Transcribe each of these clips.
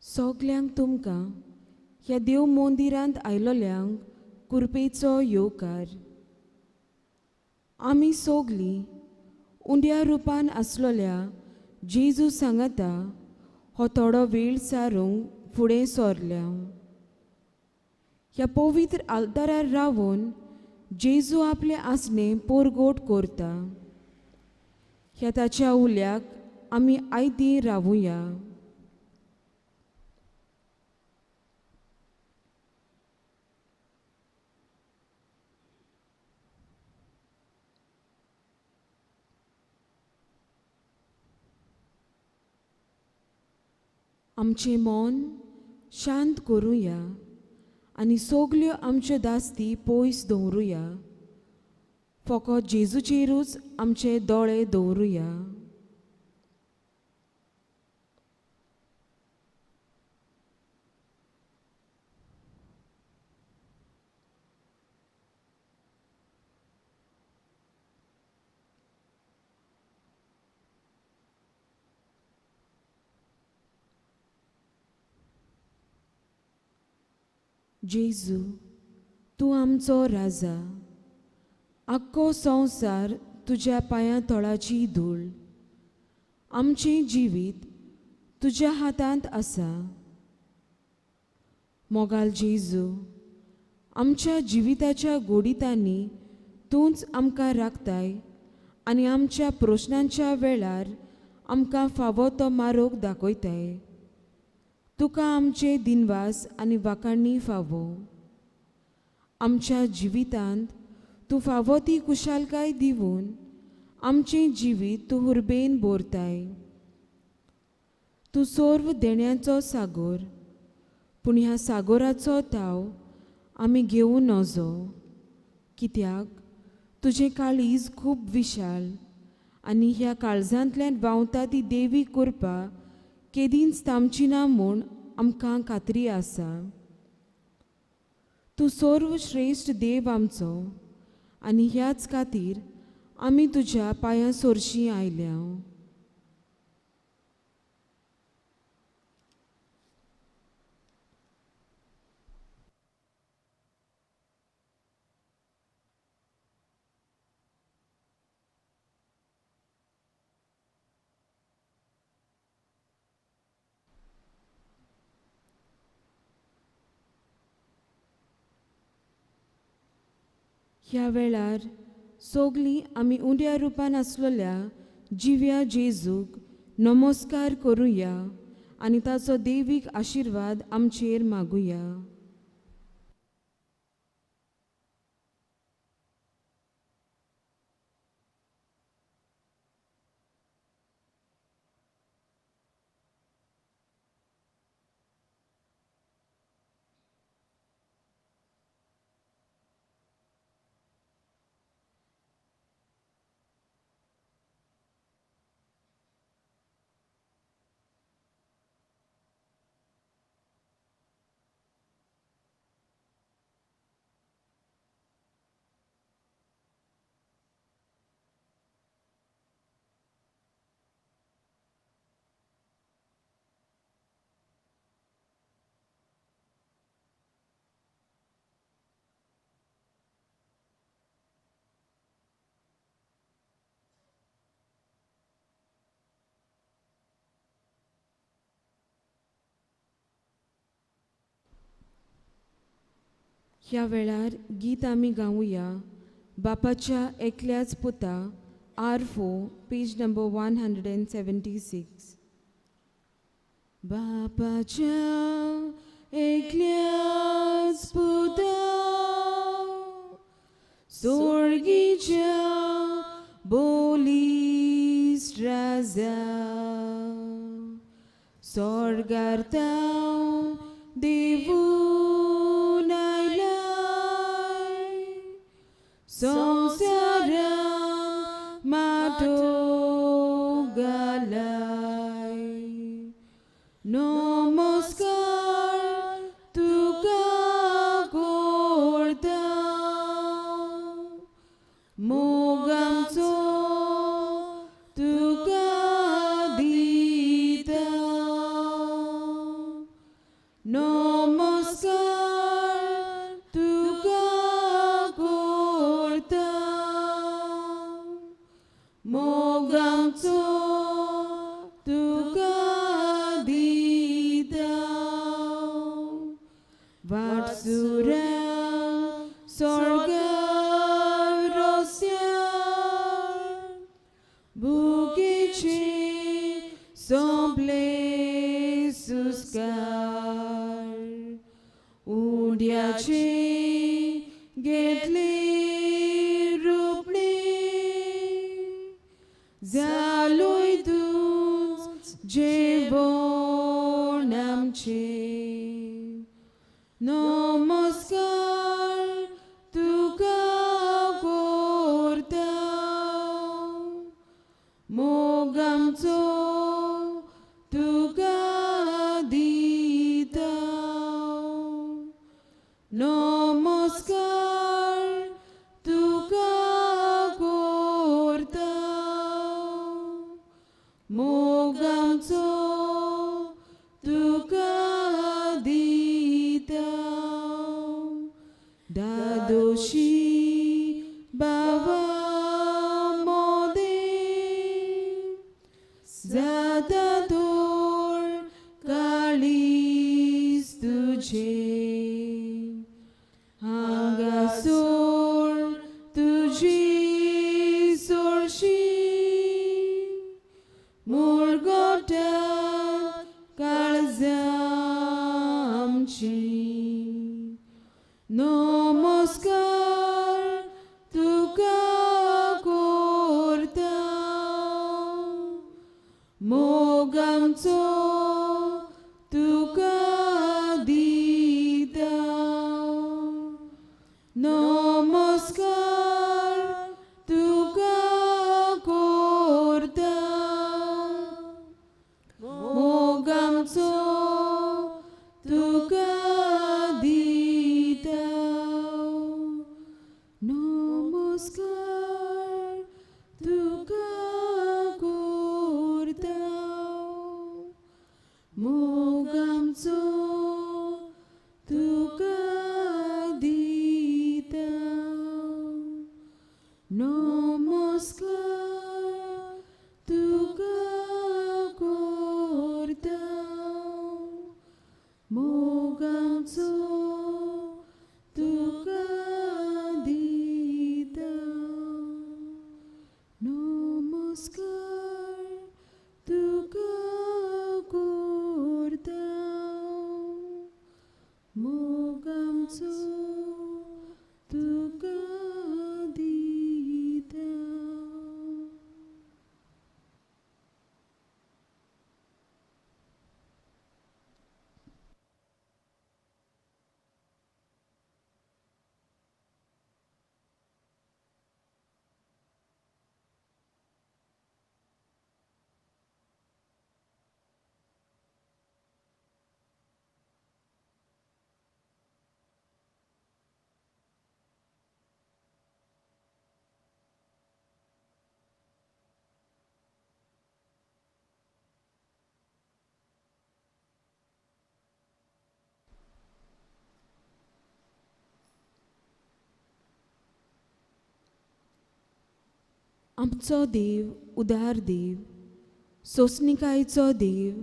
सगल्यांक तुमकां ह्या देव मंदिरांत आयलोल्यांक कुरपेचो येवकार. आमी सोगलीं उंड्या रुपान आसलोल्या जेजू सांगाता हो थोडो वेळ सारूंक फुडें सोरल्या. ह्या पवित्र आल्तारार रावून जेजू आपले आसणे पोरगोट करता. ह्या ताच्या उल्याक आमी आयतीं रावुया. आमचें मन शांत करुया आनी सोगल्यो आमच्यो दास्ती पयस दवरुया. फकत जेजूचेरूच आमचे दोळे दवरुया. जेजू, तूं आमचो राजा. आख्खो संवसार तुज्या पांयां तळाची धूळ. आमचें जिवीत तुज्या हातांत आसा. मोगाल जेजू, आमच्या जिविताच्या गोडितांनी तूंच आमकां राखताय आनी आमच्या प्रश्नांच्या वेळार आमकां फावो तो मार्ग दाखयताय. तुका आमचे दिनवास आनी वाखाणणी फावो. आमच्या जिवितांत तूं फावो ती कुशालकाय दिवन आमचें जिवीत तूं हुर्बेन भरताय. तूं सर्व देण्याचो सागर, पूण ह्या सागराचो ताव आमी घेवूं नजो. कित्याक तुजें काळीज खूब विशाल आनी ह्या काळजांतल्यान व्हांवता ती देवी कृपा केदींच थांबची ना म्हूण आमकां खात्री आसा. तूं सर्व श्रेश्ठ देव आमचो आनी ह्याच खातीर आमी तुज्या पांयां सोरशीं आयल्या. ह्या वेळार सोगलीं आमी उंड्या रुपान आसलोल्या जिव्या जेजूक नमस्कार करुया आनी ताचो देवीक आशिर्वाद आमचेर मागुया. ह्या वेळार गीत आमी गावुया बापाच्या एकल्याच पुता R4 पेज नंबर 176. बापाच्या एकल्याच पुता स्वर्गीच्या बोलीस राजा स्वर्गार्ता देवून आयलाय संसारा माठो घालाय. नमस्कार तुका करता मोग आमचो तुका दिता sorgar rosjar, bukici somple suskar, उड्याची घेतली रूपणी, जालोय तूच जेवण आमचे. नमस्कार तुका करता, मोग आमचो तुका दिता. नमस्कार तुका करता, मोग आमचो तुका दिता. दादोशी बाबा मोदे, जाता तोर काळीज तुझे. हांगासोर तुजी सोरशी, मुरगोटात काळजां आमची. नमस्कार तुका करता, मोग आमचो तुका दिता. नमस्कार तुका करता, मोग आमचो तुका दिता. नमस्कार तुका करता, मोग आमचो तुका दिता. नमस्कार तुका करता, मोग आमचो तुका दिता. नमस्कार तुका करता, मोग आमचो तुका दिता. आमचो देव उदार देव, सोंसणिकायेचो देव,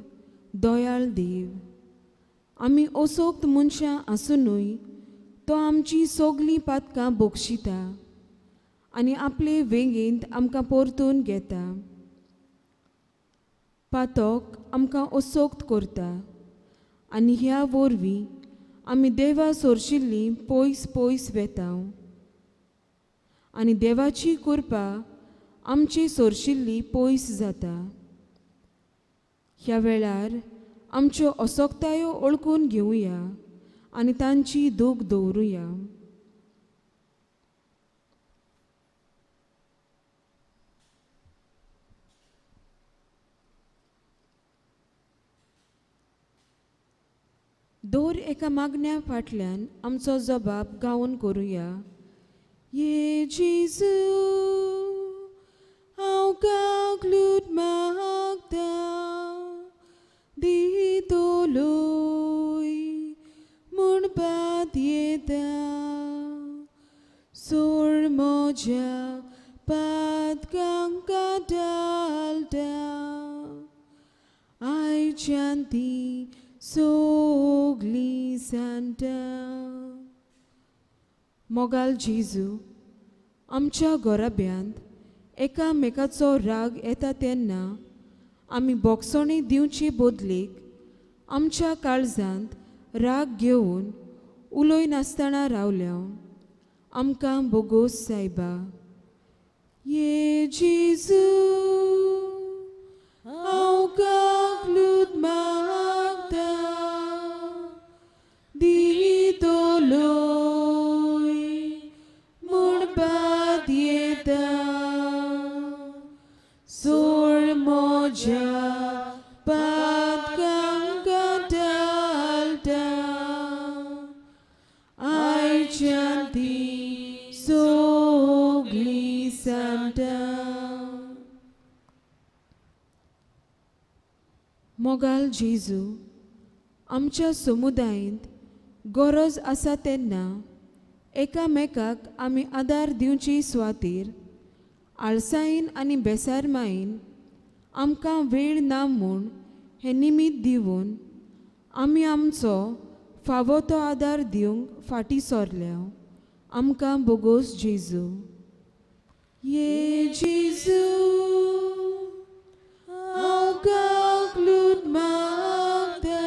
दयाळ देव. आमी असोक्त मनशां आसुनूय तो आमची सगलीं पातकां बोगशिता आनी आपले वेगेंत आमकां परतून घेता. पातक आमकां असोक्त करता आनी ह्या वरवीं आमी देवा सोरशिल्लीं पयस पयस वेता. आनी देवाची कृपा आमची सोरशिल्ली पयस जाता. ह्या वेळार आमच्यो असोक्तायो ओळखून घेवया आनी तांची दूख दवरुया. दर एका मागण्या फाटल्यान आमचो जबाब गावन करुया. ये जेजू हांव काकलूट मागता, दितलोय म्हणपात येता. सोड म्हज्या पातकांक घालता, आयच्यान ती सगलीं सांता. मोगाल जेजू, आमच्या घोराब्यांत एकामेकाचो राग येता तेन्ना आमी बोगसणी दिवची बदलेक आमच्या काळजांत राग घेवन उलोय नासतना रावल्या. आमकां बोगोस सायबा. ये जेजू, हांव काकलूद मागता, दितोलोय म्हणपात येता. सोड म्हज्या पातकांका घालता, आयच्यान ती सगळीं सांगता. मोगाल जेजू, आमच्या समुदायांत गरज आसा तेन्ना एकामेकाक आमी आदार दिवची सुवातेर आळसायेन आनी बेसारमायेन आमकां वेळ ना म्हूण हें निमीत दिवन आमी आमचो फावो तो आदार दिवंक फाटीं सरल्या. आमकां बोगोस जेजू. ये जेजू, हांव काकलूद मागता,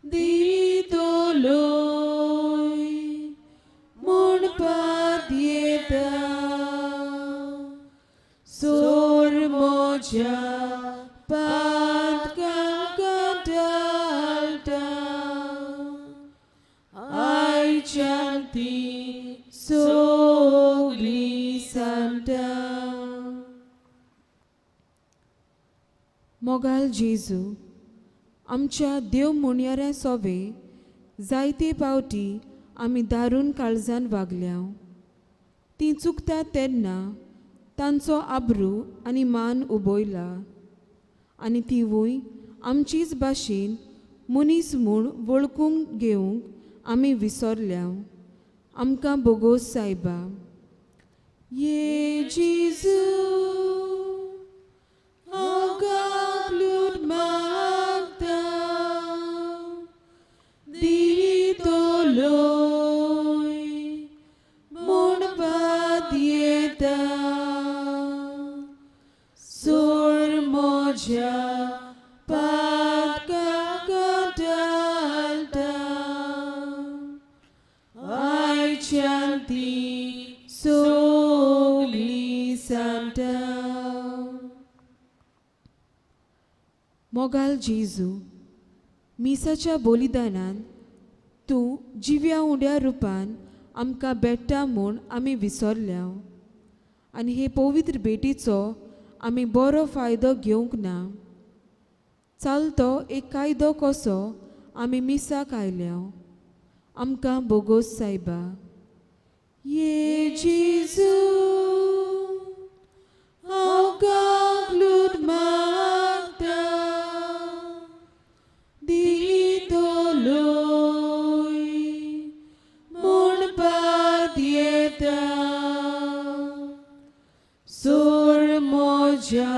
दितोलोय म्हणपात येता. सोड म्हज्या पातकांका घालता, आयच्यान ती सगळीं सांगता. मोगाल जेजू, आमच्या देव म्हणयाऱ्या सोबे जायते पावटी आमी दारून काळजान वागल्या. ती चुकता तेन्ना तांचो आब्रू आनी मान उबयला आनी तिवूय आमचीच भाशेन मनीस म्हूण वळखूंक घेवंक आमी विसरल्या. आमकां बोगोस सायबा. ये जेजू, हांव काकलूद मागता, दितोलोय म्हणपात येता. सोड म्हज्या पातकांका घालता, आयच्यान ती सगळीं सांगता. मोगाल जेजू, मिसाच्या बलिदानान तूं जिव्या उड्या रुपान आमकां बेट्टा म्हूण आमी विसरल्या आनी हे पवित्र भेटीचो आमी बरो फायदो घेवंक ना. चलतो एक कायदो कसो आमी मिसाक आयल्या. आमकां बोगोस सायबा. ये जेजू, हांव काकलूद मागता, दितोलोय म्हणपात येता. सोड म्हज्या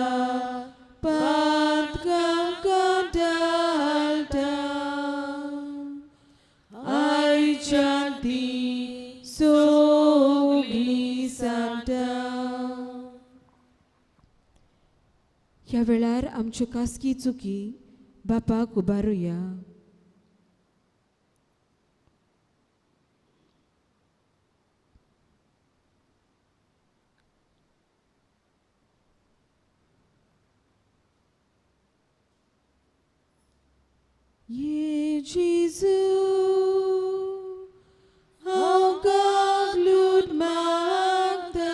पातकांका घालता, आयच्यान ती सगळीं सांगता. ह्या वेळार आमच्यो कास्की चुकी बापाक उबारुया. ये जेजू, हांव काकलूद मागता,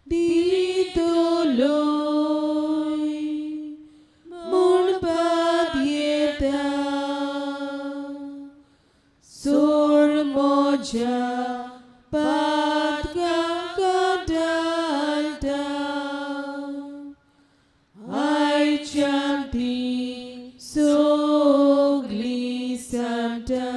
दितोलोय म्हणपात येता. सोड म्हज्या पातकांका घालता, आयच्यान ती सगळीं सांगता.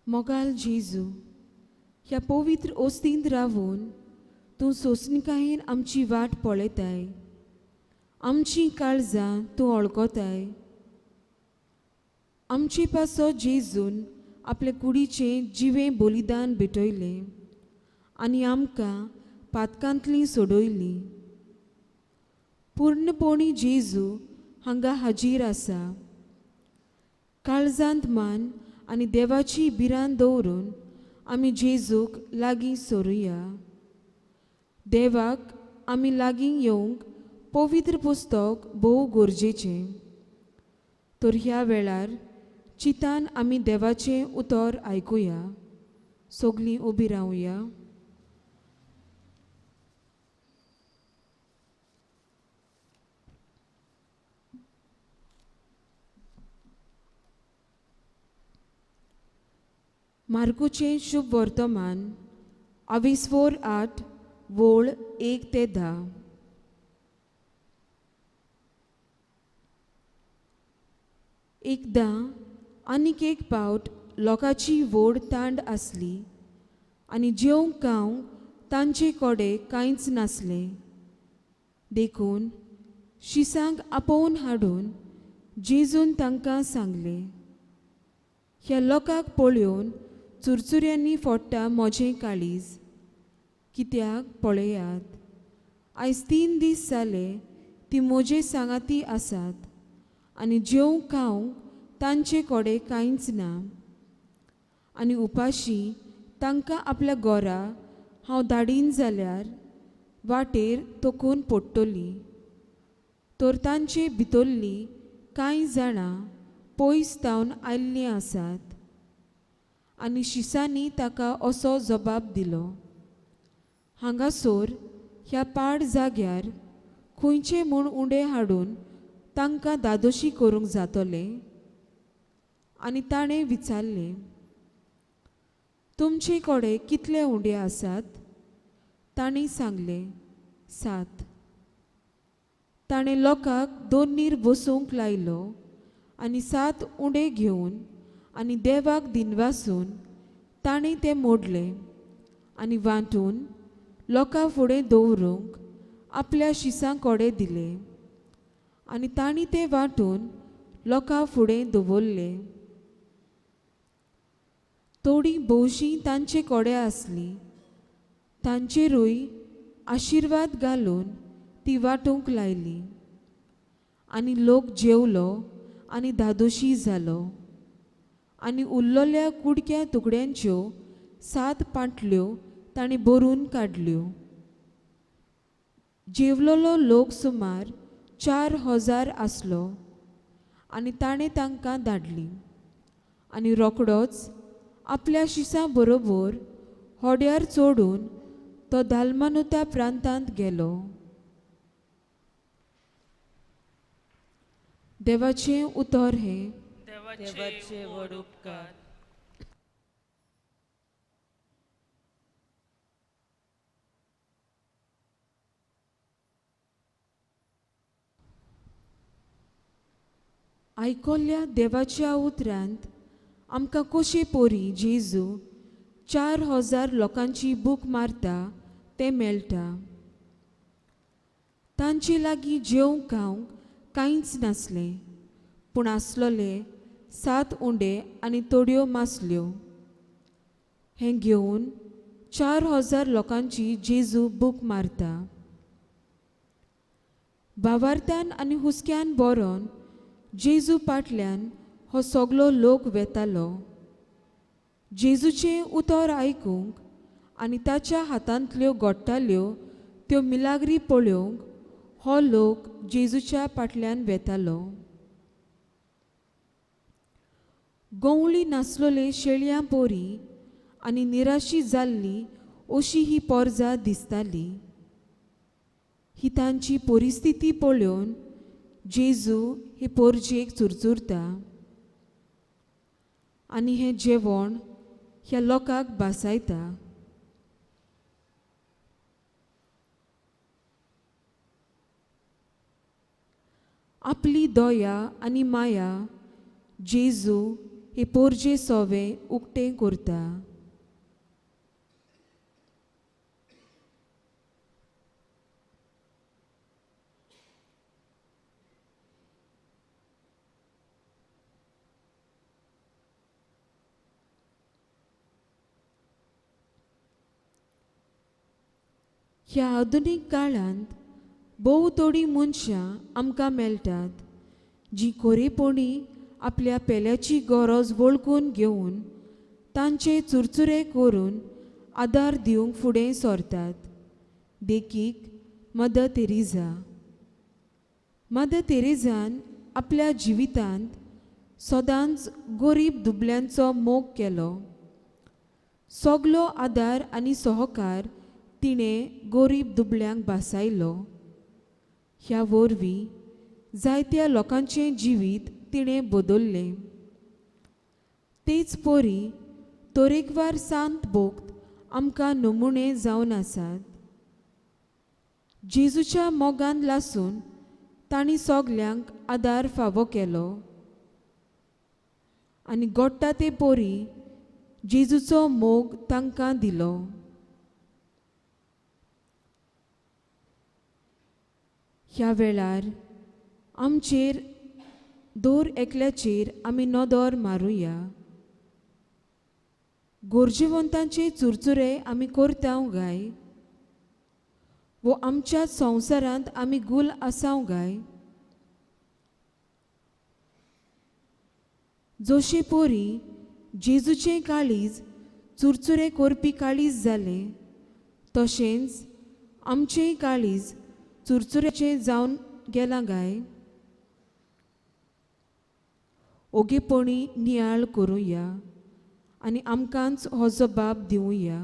मोगाल जेजू, ह्या पवित्र ओस्तींत रावून तूं सोंसणिकायेन आमची वाट पळयताय, आमची काळजां तूं वळखताय. आमचे पासो जेजून आपले कुडीचें जिवें बलिदान भेटयलें आनी आमकां पातकांतलीं सोडयलीं. पूर्णपणी जेजू हांगा हाजीर आसा. काळजांत मान आनी देवाची भिरांत दवरून आमी जेजूक लागीं सोरुया. देवाक आमी लागीं येवंक पवित्र पुस्तक भोव गरजेचें. तर ह्या वेळार चितान आमी देवाचें उतर आयकुया. सगलीं उबीं रावया. मार्कूचें शुभ वर्तमान 24:8 वोळ 1-10. एकदां आनीक एक पावट लोकांची व्हड तांड आसली आनी जेवंक खावंक तांचे कडेन कांयच नासलें. देखून शिसांक आपोवन हाडून जेजून तांकां सांगलें, ह्या लोकांक पळोवन चुरचुऱ्यांनी फोडटा म्होजें काळीज. कित्याक पळयात, आयज 3 दीस जाले ती म्हजे सांगाती आसात आनी जेवंक खावंक तांचे कडेन कांयच ना. आनी उपाशी तांकां आपल्या घरा हांव धाडीन जाल्यार वाटेर तोखून पडटलीं. तर तांचे भितरलीं कांय जाणां पयस तावन आयिल्लीं आसात. आनी शिसांनी ताका असो जबाब दिलो, हांगासर ह्या पाड जाग्यार खंयचें म्हूण उंडे हाडून तांकां दादोशी करूंक जातलें? आनी ताणें विचारलें, तुमचे कडेन कितले उंडे आसात? ताणीं सांगलें, 7. ताणें लोकांक दोनीर बसूंक लायलो आनी 7 उंडे घेवन आनी देवाक दिनवासून ताणें ते मोडले आनी वांटून लोकां फुडें दवरूंक आपल्या शिसां कडेन दिले. आनी तांणी ते वांटून लोकां फुडें दवरले. थोडीं भोवशीं तांचे कडेन आसलीं. तांचेरूय आशिर्वाद घालून ती वांटूंक लायली. आनी लोक जेवलो आनी धादोशी जालो. आनी उरलोल्या कुडक्या तुकड्यांच्यो 7 पांटल्यो ताणें भरून काडल्यो. जेवलोलो लोक सुमार 4,000 आसलो. आनी ताणें तांकां धाडलीं. आनी रोखडोच आपल्या शिसां बरोबर होड्यार चोडून तो दालमानुता प्रांतांत गेलो. देवाचें उतर हें. देवाचे व्हड उपकार. आयकोल्ल्या देवाच्या उतरांत आमकां कशे पोरी जेजू 4,000 लोकांची भूक मारता तें मेळटा. तांचे लागीं जेवंक खावंक कांयच नासलें, पूण आसलोले 7 उंडे आनी थोड्यो मासल्यो. हें घेवन 4,000 लोकांची जेजू भूक मारता. भावार्थान आनी हुस्क्यान बरोवन जेजू फाटल्यान हो सगलो लोक वेतालो. जेजूचें उतर आयकूंक आनी ताच्या हातांतल्यो घोट्टाल्यो त्यो मिलाग्री पळोवंक हो लोक जेजूच्या फाटल्यान वेतालो. गवळी नासलोले शेळयां पोरी आनी निराशी जाल्लीं अशी ही पोरजां दिसतालीं. ही तांची परिस्थिती पळोवन जेजू हे पोरजेक चुरचुरता. आनी हें जेवण ह्या लोकांक भासायता. आपली दया आनी माया जेजू हे पोरजे सोवे उक्तें करता. ह्या आधुनीक काळांत भोव थोडीं मनशां आमकां मेळटात जीं खरेपणी आपल्या पेल्याची गरज वळखून घेवन तांचे चुरचुरे करून आदार दिवंक फुडें सरतात. देखीक मदर तेरेसा. मदर तेरेसान आपल्या जिवितांत सदांच गरीब दुबळ्यांचो मोग केलो. सगलो आदार आनी सहकार तिणें गरीब दुबळ्यांक भासायलो. ह्या वरवीं जायत्या लोकांचें जिवीत तिणें बदल्लें. तेच परी तरेकवार सांत भोक्त आमकां नमुणे जावन आसात. जेजूच्या मोगान लासून तांणी सगल्यांक आदार फावो केलो आनी घडटा ते परी जेजूचो मोग तांकां दिलो. ह्या वेळार आमचेर दर एकल्याचेर आमी नदर मारुया. गरजेवंतांचे चुरचुरे आमी करतांव गाय वो आमच्या संवसारांत आमी गुल आसांव गाय. जशे परी जेजूचें काळीज चुरचुरे करपी काळीज जालें तशेंच आमचें काळीज चुरचुऱ्याचें जावन गेलां गाय. ओगेपणी नियाळ करुया आनी आमकांच हो जबाब दिवया.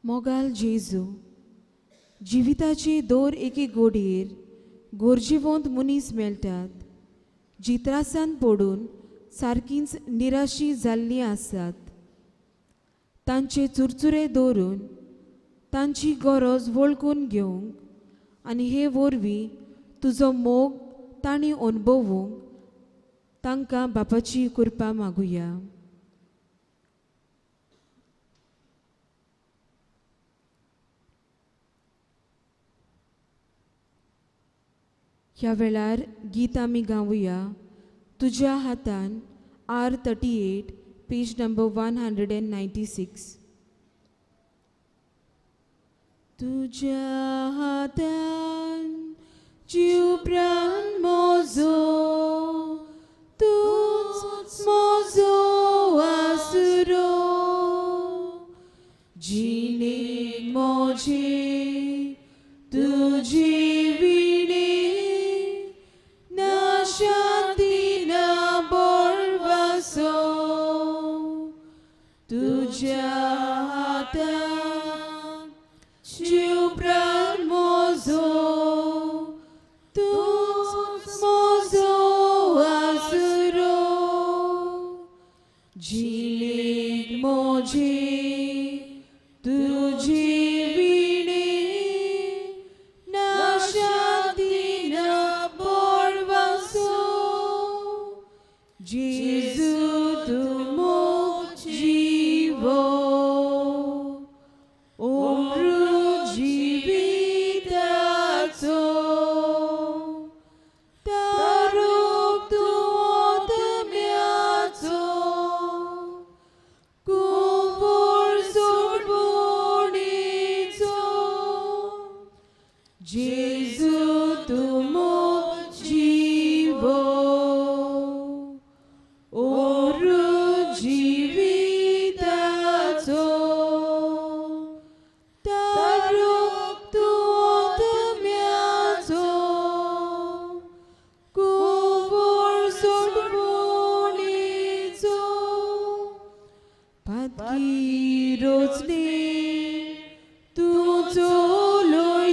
मोगाल जेजू, जिविताचे दर एके घडयेर गरजेवंत मनीस मेळटात जीं त्रासान पडून सारकींच निराशी जाल्लीं आसात. तांचे चुरचुरे दवरून तांची गरज वळखून घेवंक आनी हे वरवीं तुजो मोग तांणी अणभवूंक तांकां बापाची कृपा मागुया. ह्या वेळार गीत आमी गावुया. तुज्या हातान R38 पेज नंबर 196. तुज्या हातान जीव प्राण मोजो, तूच मोजो आसरो. जिणेक मोजे तुजी विणे ना शांती ना बळवासो. तुज्या हातान जीव प्राण मोजो, तूच मोजो आसरो. जिणेक मोजे तुजी विणे ना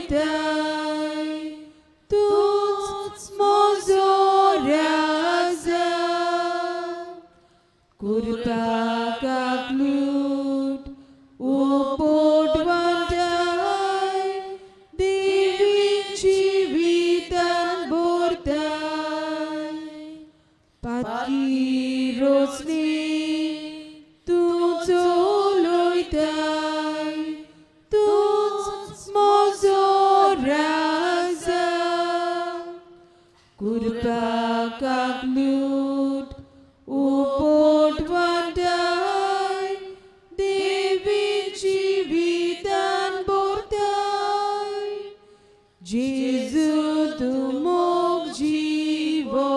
वयताय तूच म्हजो राजा कुर्बाक आगलूट उपोटवंताय देवी जिवितान भरताय पातकी रोचनी तुजो लोयताय तूच म्हजो राजा कुर्बाक आगलूट उपोटवंताय देवी जिवितान भरताय जेजू तूं मोग जिवो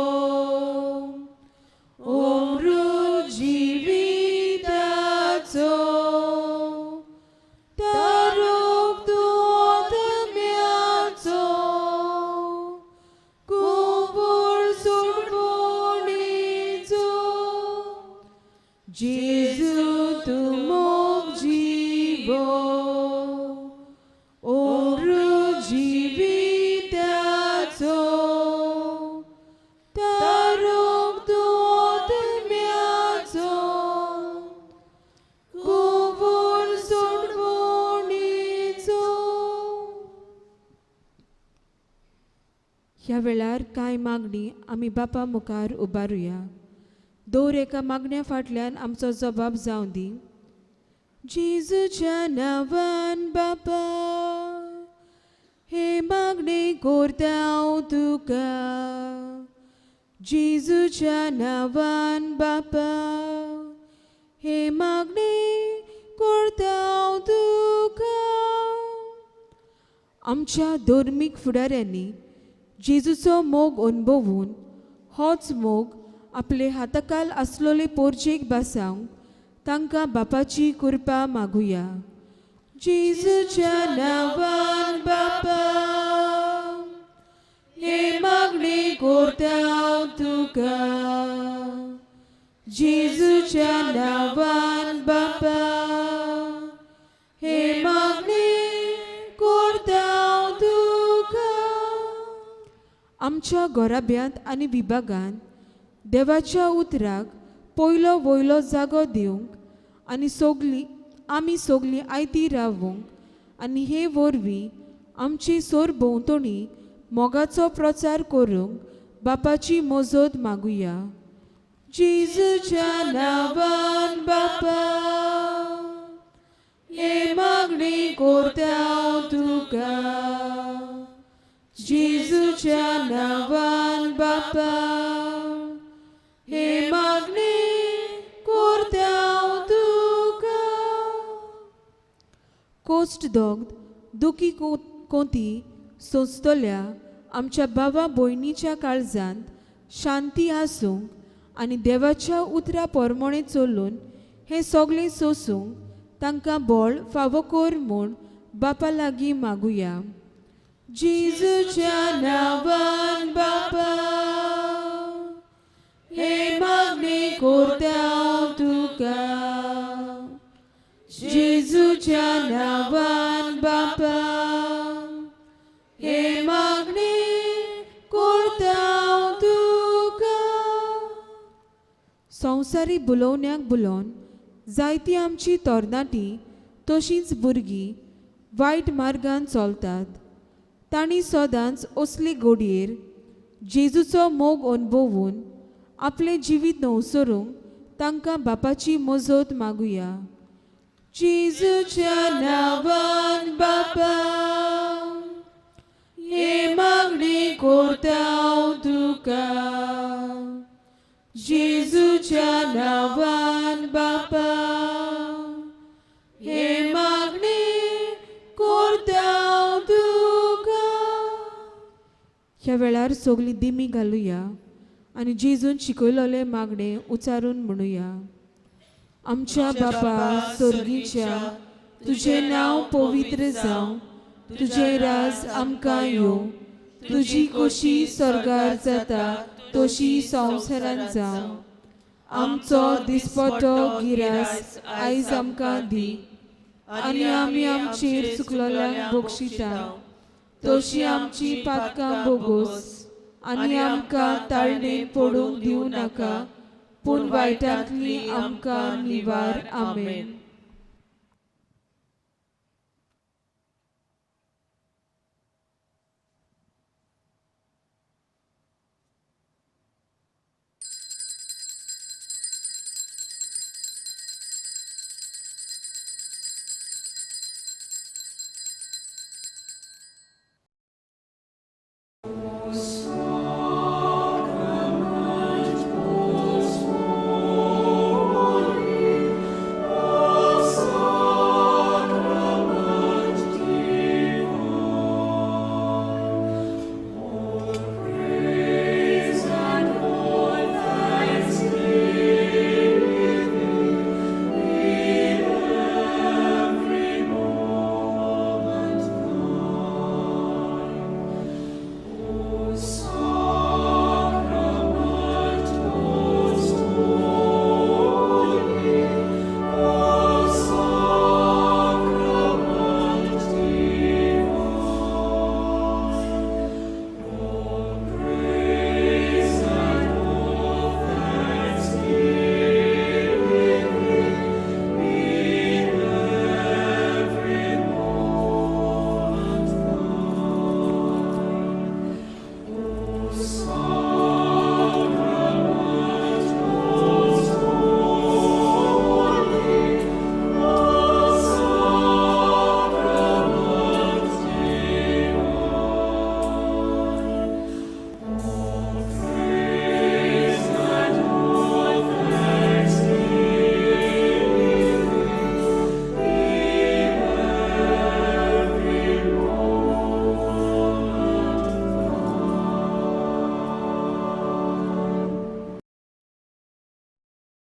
ओमरू जिविताचो तारोक तूं आत्म्याचो कुंवर सोडवणीचो जेजू तूं मोग जिवो ओमरू जिविताचो तारोक तूं आत्म्याचो कुंवर सोडवणीचो. ह्या वेळार कांय मागणी आमी बापा मुखार उबारुया. दर एका मागण्या फाटल्यान आमचो जबाब जावं दी. जेजूच्या नांवान बापा हे मागणी करता हांव तुका. जेजूच्या नांवान बापा हे मागणी करता हांव तुका. आमच्या धर्मीक फुडाऱ्यांनी जेजूचो मोग अनुभवून होच मोग आपले हाताकाल आसलोले पोरचेक बासावंक तांकां बापाची कृपा मागुया. जेजूच्या नांवान बापा हे मागणी करता हांव तुका. जेजूच्या नांवान बापा हे मागणी करता हांव तुका. आमच्या घोराब्यांत आनी विभागांत देवाच्या उतराक पयलो वयलो जागो दिवंक आनी आमी सगलीं आयती रावूंक आनी हे वरवीं आमची सरभोंवतणी मोगाचो प्रचार करूंक बापाची मजत मागुया. जेजूच्या नांवान बापा हे मागणी करता हांव तुका. जेजूच्या नांवान बापा हे मागणी करता हांव तुका. कोस्ट दोग दुखी कोंती सोंसतल्या आमच्या भावा भयणीच्या काळजांत शांती आसूंक आनी देवाच्या उतरा पोरमोणे चलून हे सगळें सोसूंक तांकां बळ फावो कर म्हूण बापा लागीं मागुया. जेजूच्या नांवान बापा हे मागणी करता हांव तुका. जेजूच्या नांवान बापा हे मागणी करता हांव तुका. संवसारी बुलोवण्यांक बुलोवन जायतीं आमची तरणाटीं तशींच भुरगीं वायट मार्गान चलतात. तांणी सदांच असले घडयेर जेजूचो मोग अनुभवून आपले जिवीत न्हवसरूंक तांकां बापाची मजत मागुया. जेजूच्या नांवान बापा हे मागणी करता हांव तुका. जेजूच्या नांवान बापा हे मागणी करता हांव तुका. ह्या वेळार सगलीं दिमी घालुया आनी जेजून शिकयलोले मागणे उच्चारून म्हणुया. आमच्या बापा स्वर्गीच्या तुझे नांव पवित्र जावं. तुझे राज आमकां येवं. तुजी खोशी स्वर्गार जाता तशी संवसारांत जावं. आमचो दिसपटो गिरास आयज आमकां दी आनी आमी आमचेर चुकलोल्यांक बक्षिता तशी आमची पातकां बोगोस आनी आमकां ताळणेत पडूंक दिवं नाका, पूण वायटांतली आमकां निवार. आमेन.